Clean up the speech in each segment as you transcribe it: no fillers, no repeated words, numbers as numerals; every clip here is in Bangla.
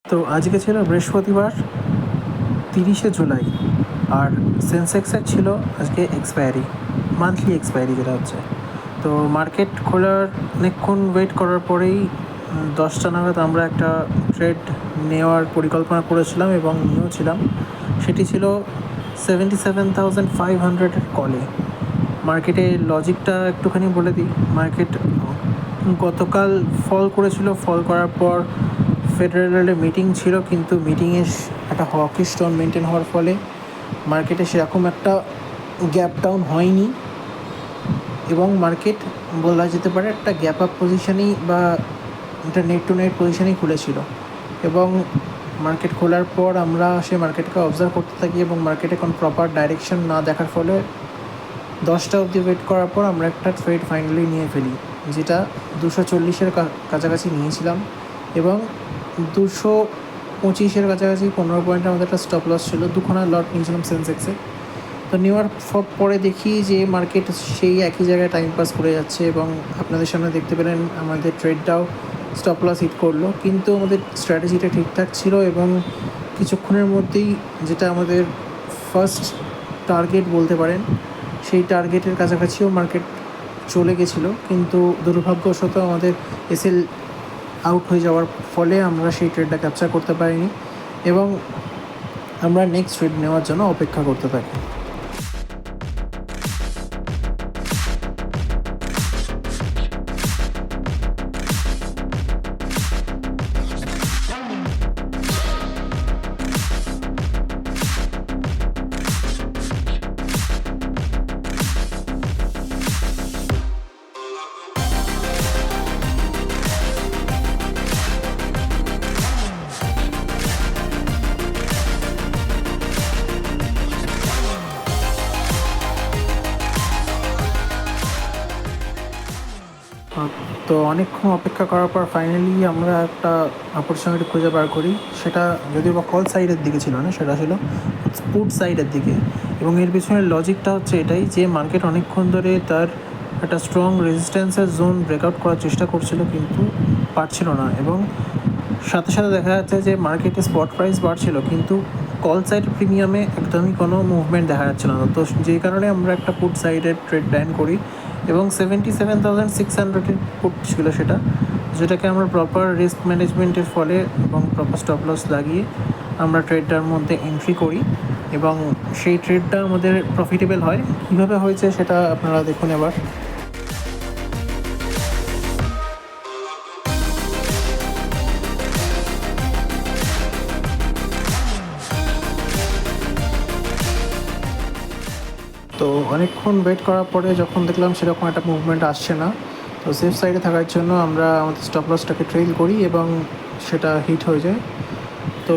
তো আজকে ছিল বৃহস্পতিবার 30শে জুলাই, আর সেন্সেক্সের ছিল আজকে এক্সপায়ারি, মান্থলি এক্সপায়ারি যেটা হচ্ছে। তো মার্কেট খোলার অনেকক্ষণ ওয়েট করার পরেই 10টা নাগাদ আমরা একটা ট্রেড নেওয়ার পরিকল্পনা করেছিলাম এবং নিয়েওছিলাম। সেটি ছিল 77,500-এর কলে। মার্কেটের লজিকটা একটুখানি বলে দিই। মার্কেট গতকাল ফল করেছিল, ফল করার পর ফেডারেলের মিটিং ছিল, কিন্তু মিটিংয়ে একটা হকিশ টোন মেনটেন হওয়ার ফলে মার্কেটে সেরকম একটা গ্যাপ ডাউন হয়নি এবং মার্কেট বলা যেতে পারে একটা গ্যাপ আপ পজিশানেই বা একটা নেট টু নেট পজিশানেই খুলেছিল। এবং মার্কেট খোলার পর আমরা সেই মার্কেটকে অবজার্ভ করতে থাকি এবং মার্কেটে কোনো প্রপার ডাইরেকশন না দেখার ফলে 10টা অবধি ওয়েট করার পর আমরা একটা ট্রেড ফাইনালি নিয়ে ফেলি, যেটা 240-এর কাছাকাছি নিয়েছিলাম এবং 225-এর কাছাকাছি 15 পয়েন্টের আমাদের একটা স্টপ লস ছিল। দুখানা লট নিয়েছিলাম সেন্সেক্সে। তো নেওয়ার পরে দেখি যে মার্কেট সেই একই জায়গায় টাইম পাস করে যাচ্ছে এবং আপনাদের সামনে দেখতে পেলেন আমাদের ট্রেডটাও স্টপ লস হিট করলো, কিন্তু আমাদের স্ট্র্যাটেজিটা ঠিকঠাক ছিল এবং কিছুক্ষণের মধ্যেই যেটা আমাদের ফার্স্ট টার্গেট বলতে পারেন, সেই টার্গেটের কাছাকাছিও মার্কেট চলে গেছিলো, কিন্তু দুর্ভাগ্যবশত আমাদের এসএল আউট হয়ে যাওয়ার ফলে আমরা সেই ট্রেডটা ক্যাপচার করতে পারিনি এবং আমরা নেক্সট ট্রেড নেওয়ার জন্য অপেক্ষা করতে থাকি। তো অনেকক্ষণ অপেক্ষা করার পর ফাইনালি আমরা একটা অপরচুনিটি খুঁজে বার করি। সেটা যদিও বা কল সাইডের দিকে ছিল না, সেটা ছিল পুট সাইডের দিকে। এবং এর পিছনের লজিকটা হচ্ছে এটাই যে মার্কেট অনেকক্ষণ ধরে তার একটা স্ট্রং রেজিস্ট্যান্সের জোন ব্রেকআউট করার চেষ্টা করছিল, কিন্তু পারছিল না। এবং সাথে সাথে দেখা যাচ্ছে যে মার্কেটে স্পট প্রাইস বাড়ছিল, কিন্তু কল সাইড প্রিমিয়ামে একদমই কোনো মুভমেন্ট দেখা যাচ্ছিল না। তো যেই কারণে আমরা একটা পুট সাইডের ট্রেড প্ল্যান করি এবং 77,600-এর পুট ছিল সেটা, যেটাকে আমরা প্রপার রিস্ক ম্যানেজমেন্টের ফলে এবং প্রপার স্টপ লস লাগিয়ে আমরা ট্রেডটার মধ্যে এন্ট্রি করি এবং সেই ট্রেডটা আমাদের প্রফিটেবল হয়। কীভাবে হয়েছে সেটা আপনারা দেখুন এবার। তো অনেকক্ষণ ওয়েট করার পরে যখন দেখলাম সেরকম একটা মুভমেন্ট আসছে না, তো সেফ সাইডে থাকার জন্য আমরা আমাদের স্টপ লসটাকে ট্রেল করি এবং সেটা হিট হয়ে যায়। তো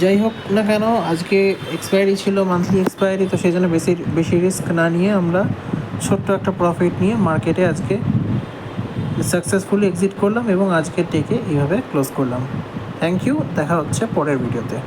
যাই হোক না কেন, আজকে এক্সপায়ারি ছিল, মান্থলি এক্সপায়ারি, তো সেই জন্য বেশি রিস্ক না নিয়ে আমরা ছোট্ট একটা প্রফিট নিয়ে মার্কেটে আজকে সাকসেসফুলি এক্সিট করলাম এবং আজকের ডেকে এইভাবে ক্লোজ করলাম। থ্যাংক ইউ, দেখা হচ্ছে পরের ভিডিওতে।